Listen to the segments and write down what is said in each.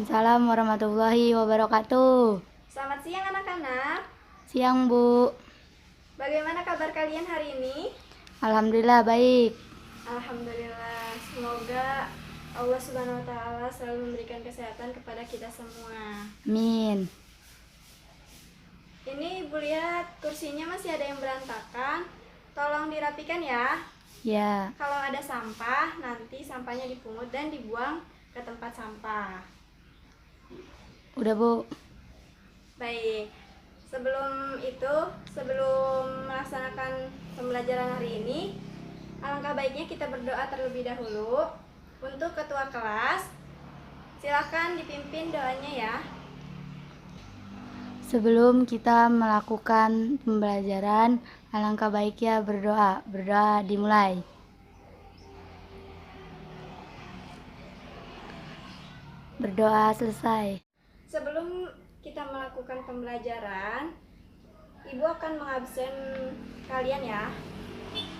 Waalaikumsalam warahmatullahi wabarakatuh. Selamat siang anak-anak. Siang, Bu. Bagaimana kabar kalian hari ini? Alhamdulillah baik. Alhamdulillah. Semoga Allah Subhanahu wa taala selalu memberikan kesehatan kepada kita semua. Amin. Ini Ibu lihat kursinya masih ada yang berantakan. Tolong dirapikan ya. Ya, Kalau ada sampah, nanti sampahnya dipungut dan dibuang ke tempat sampah. udah, Bu. Baik. Sebelum melaksanakan pembelajaran hari ini, alangkah baiknya kita berdoa terlebih dahulu. Untuk ketua kelas, silakan dipimpin doanya ya. Sebelum kita melakukan pembelajaran, alangkah baiknya berdoa. Berdoa dimulai. Berdoa selesai. Sebelum kita melakukan pembelajaran, Ibu akan mengabsen kalian ya.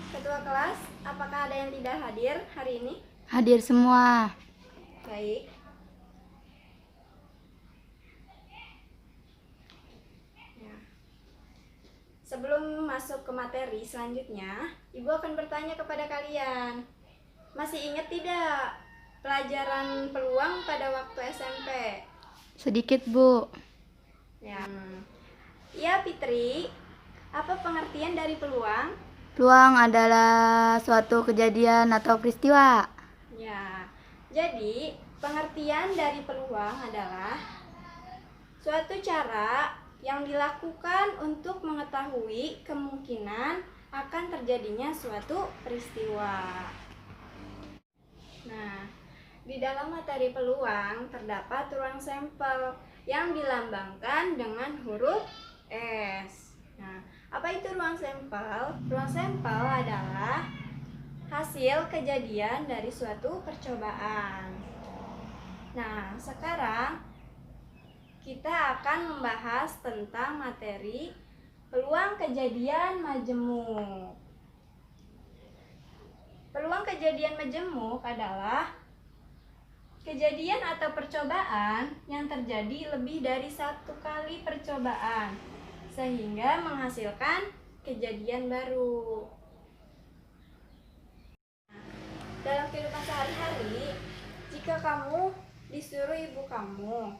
Ketua kelas, apakah ada yang tidak hadir hari ini? Hadir semua. Baik. Ya. Sebelum masuk ke materi selanjutnya, Ibu akan bertanya kepada kalian. Masih ingat tidak pelajaran peluang pada waktu SMP? Sedikit, Bu. Ya. Ya, Fitri. Apa pengertian dari peluang? Peluang adalah suatu kejadian atau peristiwa. Ya. Jadi, pengertian dari peluang adalah suatu cara yang dilakukan untuk mengetahui kemungkinan akan terjadinya suatu peristiwa. Nah, di dalam materi peluang terdapat ruang sampel yang dilambangkan dengan huruf S. Nah, apa itu ruang sampel? Ruang sampel adalah hasil kejadian dari suatu percobaan. Nah, sekarang kita akan membahas tentang materi peluang kejadian majemuk. Peluang kejadian majemuk adalah kejadian atau percobaan yang terjadi lebih dari satu kali percobaan sehingga menghasilkan kejadian baru. Dalam kehidupan sehari-hari, jika kamu disuruh ibu kamu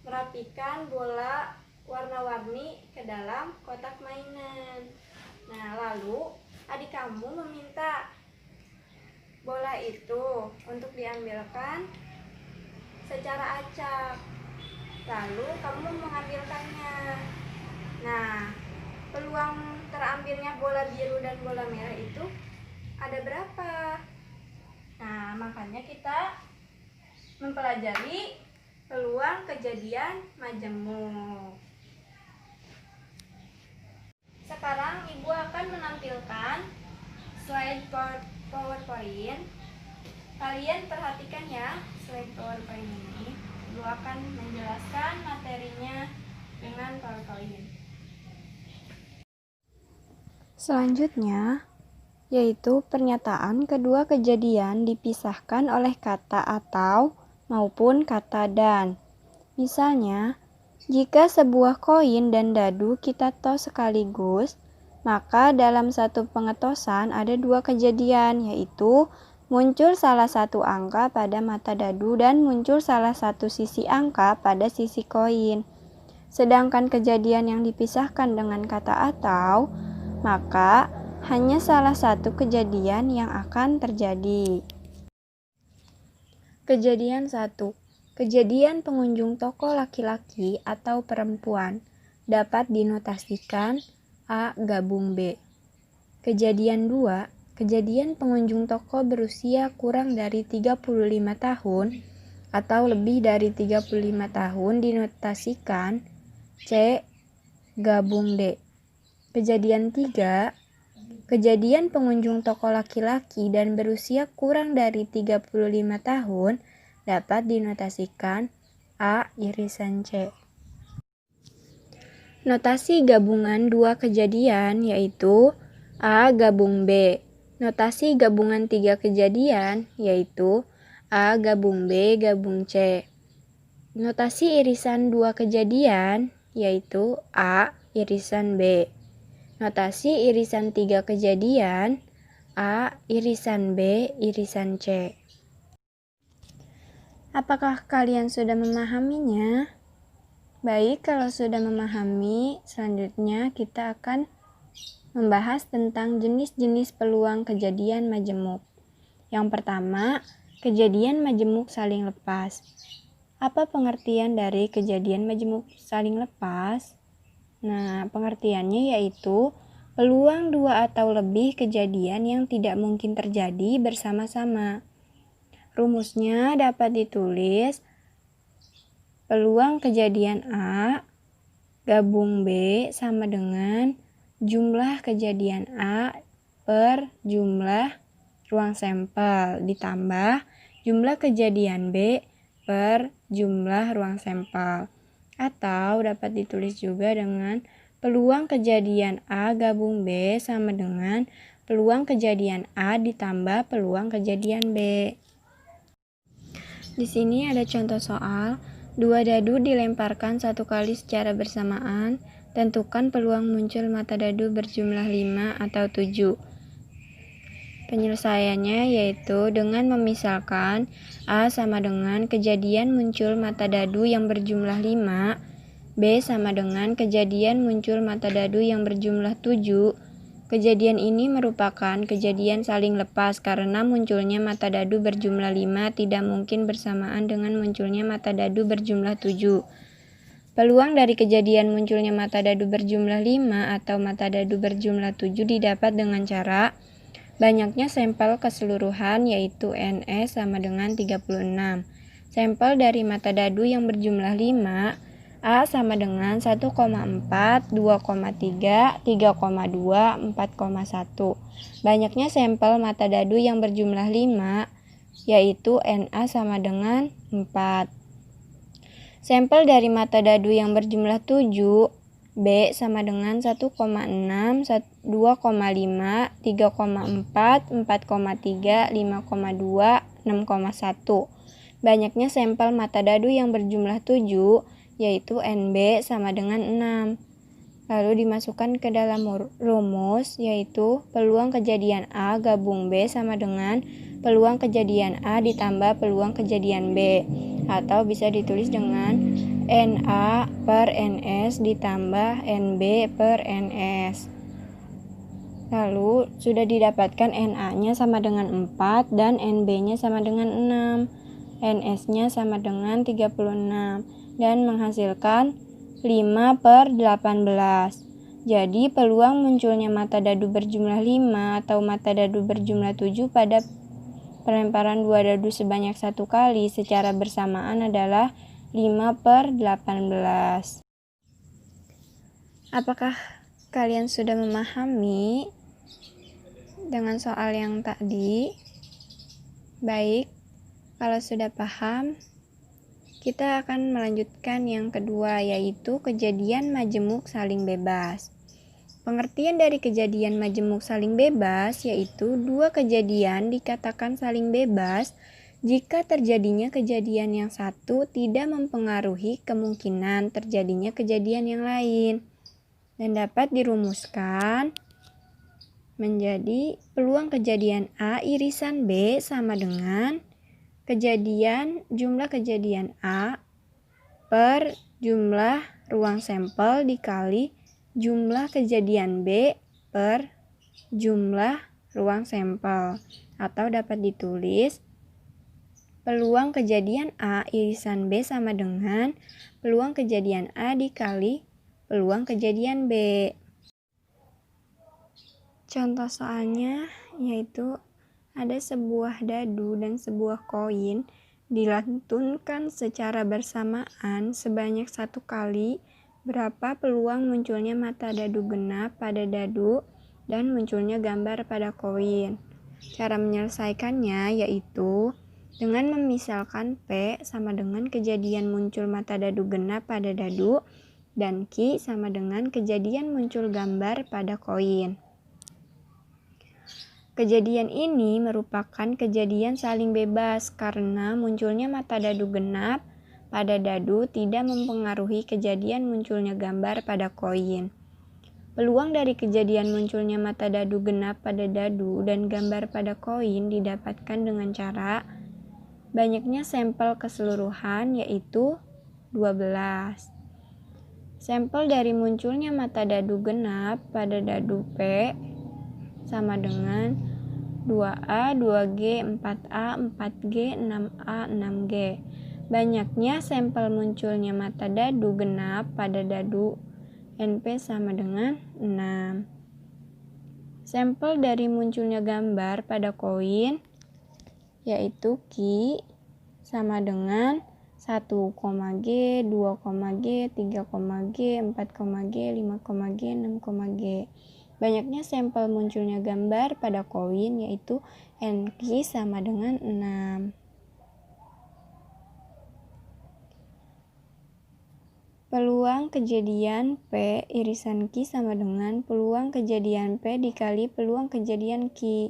merapikan bola warna-warni ke dalam kotak mainan. Nah, lalu adik kamu meminta bola itu untuk diambilkan secara acak. Lalu kamu mengambilkannya. Nah, peluang terambilnya bola biru dan bola merah itu ada berapa? Nah, makanya kita mempelajari peluang kejadian majemuk. Sekarang Ibu akan menampilkan slide PowerPoint. Kalian perhatikan ya slide PowerPoint ini. Ibu akan menjelaskan materinya dengan PowerPoint. Selanjutnya yaitu pernyataan kedua kejadian dipisahkan oleh kata atau maupun kata dan. Misalnya, jika sebuah koin dan dadu kita tos sekaligus, maka dalam satu pengetosan ada dua kejadian, yaitu muncul salah satu angka pada mata dadu dan muncul salah satu sisi angka pada sisi koin. Sedangkan kejadian yang dipisahkan dengan kata atau, maka hanya salah satu kejadian yang akan terjadi. Kejadian 1. Kejadian pengunjung toko laki-laki atau perempuan dapat dinotasikan A gabung B. Kejadian 2. Kejadian pengunjung toko berusia kurang dari 35 tahun atau lebih dari 35 tahun dinotasikan C gabung D. Kejadian 3. Kejadian pengunjung toko laki-laki dan berusia kurang dari 35 tahun dapat dinotasikan A irisan C. Notasi gabungan dua kejadian yaitu A gabung B. Notasi gabungan tiga kejadian yaitu A gabung B gabung C. Notasi irisan dua kejadian yaitu A irisan B. Notasi irisan tiga kejadian A irisan B irisan C. Apakah kalian sudah memahaminya? Baik, kalau sudah memahami, selanjutnya kita akan membahas tentang jenis-jenis peluang kejadian majemuk. Yang pertama, kejadian majemuk saling lepas. Apa pengertian dari kejadian majemuk saling lepas? Nah, pengertiannya yaitu peluang dua atau lebih kejadian yang tidak mungkin terjadi bersama-sama. Rumusnya dapat ditulis peluang kejadian A gabung B sama dengan jumlah kejadian A per jumlah ruang sampel ditambah jumlah kejadian B per jumlah ruang sampel. Atau dapat ditulis juga dengan peluang kejadian A gabung B sama dengan peluang kejadian A ditambah peluang kejadian B. Di sini ada contoh soal. Dua dadu dilemparkan satu kali secara bersamaan. Tentukan peluang muncul mata dadu berjumlah 5 atau 7. Penyelesaiannya yaitu dengan memisalkan A sama dengan kejadian muncul mata dadu yang berjumlah 5, B sama dengan kejadian muncul mata dadu yang berjumlah 7. Kejadian ini merupakan kejadian saling lepas karena munculnya mata dadu berjumlah 5 tidak mungkin bersamaan dengan munculnya mata dadu berjumlah 7. Peluang dari kejadian munculnya mata dadu berjumlah 5 atau mata dadu berjumlah 7 didapat dengan cara banyaknya sampel keseluruhan yaitu NS sama dengan 36. Sampel dari mata dadu yang berjumlah 5, A sama dengan 1,4, 2,3, 3,2, 4,1. Banyaknya sampel mata dadu yang berjumlah 5, yaitu NA sama dengan 4. Sampel dari mata dadu yang berjumlah 7, B sama dengan 1,6, 2,5, 3,4, 4,3, 5,2, 6,1. Banyaknya sampel mata dadu yang berjumlah 7, yaitu NB sama dengan 6. Lalu dimasukkan ke dalam rumus, yaitu peluang kejadian A gabung B sama dengan peluang kejadian A ditambah peluang kejadian B. Atau bisa ditulis dengan NA per NS ditambah NB per NS. Lalu sudah didapatkan NA-nya sama dengan 4 dan NB-nya sama dengan 6. NS-nya sama dengan 36 dan menghasilkan 5 per 18. Jadi peluang munculnya mata dadu berjumlah 5 atau mata dadu berjumlah 7 pada pelemparan dua dadu sebanyak satu kali secara bersamaan adalah 5 per 18. Apakah kalian sudah memahami dengan soal yang tadi? Baik, kalau sudah paham, kita akan melanjutkan yang kedua, yaitu kejadian majemuk saling bebas. Pengertian dari kejadian majemuk saling bebas yaitu dua kejadian dikatakan saling bebas jika terjadinya kejadian yang satu tidak mempengaruhi kemungkinan terjadinya kejadian yang lain, dan dapat dirumuskan menjadi peluang kejadian A irisan B sama dengan jumlah kejadian A per jumlah ruang sampel dikali jumlah kejadian B per jumlah ruang sampel. Atau dapat ditulis peluang kejadian A irisan B sama dengan peluang kejadian A dikali peluang kejadian B. Contoh soalnya yaitu ada sebuah dadu dan sebuah koin dilantunkan secara bersamaan sebanyak satu kali. Berapa peluang munculnya mata dadu genap pada dadu dan munculnya gambar pada koin? Cara menyelesaikannya yaitu dengan memisalkan P sama dengan kejadian muncul mata dadu genap pada dadu dan Q sama dengan kejadian muncul gambar pada koin. Kejadian ini merupakan kejadian saling bebas karena munculnya mata dadu genap pada dadu tidak mempengaruhi kejadian munculnya gambar pada koin. Peluang dari kejadian munculnya mata dadu genap pada dadu dan gambar pada koin didapatkan dengan cara banyaknya sampel keseluruhan, yaitu 12. Sampel dari munculnya mata dadu genap pada dadu P sama dengan 2A, 2G, 4A, 4G, 6A, 6G. Banyaknya sampel munculnya mata dadu genap pada dadu NP sama dengan 6. Sampel dari munculnya gambar pada koin yaitu Ki sama dengan 1,G, 2,G, 3,G, 4,G, 5,G, 6,G. Banyaknya sampel munculnya gambar pada koin yaitu NQ sama dengan 6. Peluang kejadian P irisan Q sama dengan peluang kejadian P dikali peluang kejadian Q.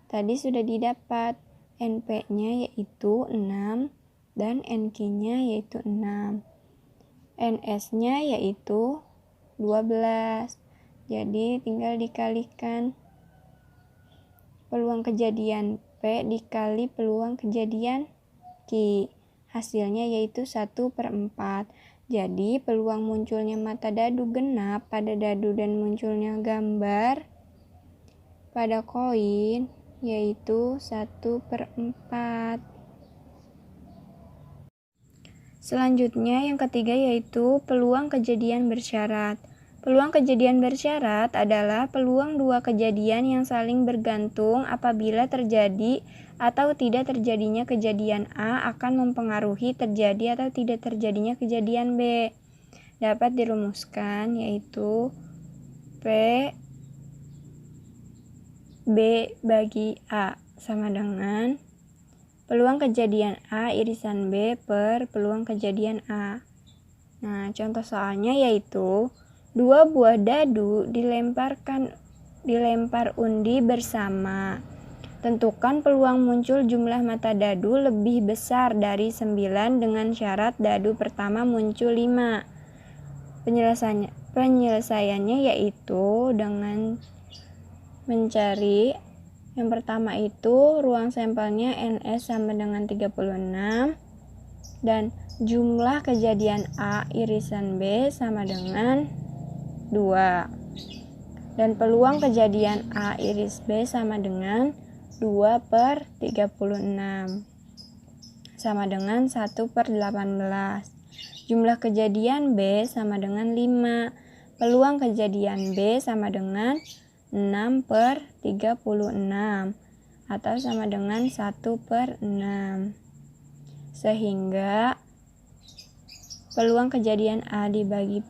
Tadi sudah didapat. NP-nya yaitu 6 dan NQ-nya yaitu 6. NS-nya yaitu 12. Jadi tinggal dikalikan peluang kejadian P dikali peluang kejadian Q. Hasilnya yaitu 1/4. Jadi peluang munculnya mata dadu genap pada dadu dan munculnya gambar pada koin yaitu 1/4. Selanjutnya yang ketiga yaitu peluang kejadian bersyarat. Peluang kejadian bersyarat adalah peluang dua kejadian yang saling bergantung apabila terjadi atau tidak terjadinya kejadian A akan mempengaruhi terjadi atau tidak terjadinya kejadian B. Dapat dirumuskan yaitu P B bagi A sama dengan peluang kejadian A irisan B per peluang kejadian A. Nah, contoh soalnya yaitu 2 buah dadu dilempar undi bersama. Tentukan peluang muncul jumlah mata dadu lebih besar dari 9 dengan syarat dadu pertama muncul 5. Penyelesaiannya yaitu dengan mencari yang pertama itu ruang sampelnya NS sama dengan 36 dan jumlah kejadian A irisan B sama dengan 2 dan peluang kejadian A iris B sama dengan 2/36 sama dengan 1/18. Jumlah kejadian B sama dengan 5. Peluang kejadian B sama dengan 6/36 atau sama dengan 1/6. Sehingga peluang kejadian A dibagi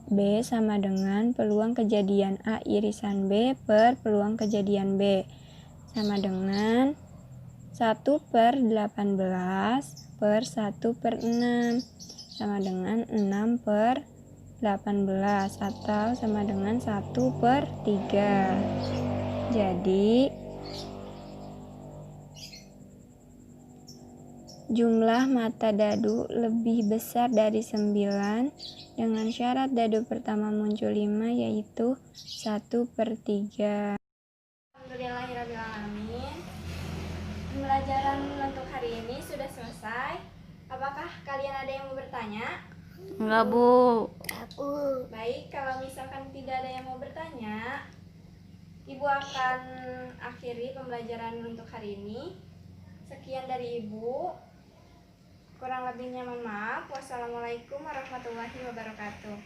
B sama dengan peluang kejadian A irisan B per peluang kejadian B sama dengan 1/18 per 1/6 sama dengan 6/18 atau sama dengan 1/3. Jadi jumlah mata dadu lebih besar dari 9 dengan syarat dadu pertama muncul 5 yaitu 1/3. Alhamdulillahirrahmanirrahim. Pembelajaran untuk hari ini sudah selesai. Apakah kalian ada yang mau bertanya? Enggak, Bu. Baik, kalau misalkan tidak ada yang mau bertanya, Ibu akan akhiri pembelajaran untuk hari ini. Sekian dari Ibu. Kurang lebihnya mohon maaf. Wassalamualaikum warahmatullahi wabarakatuh.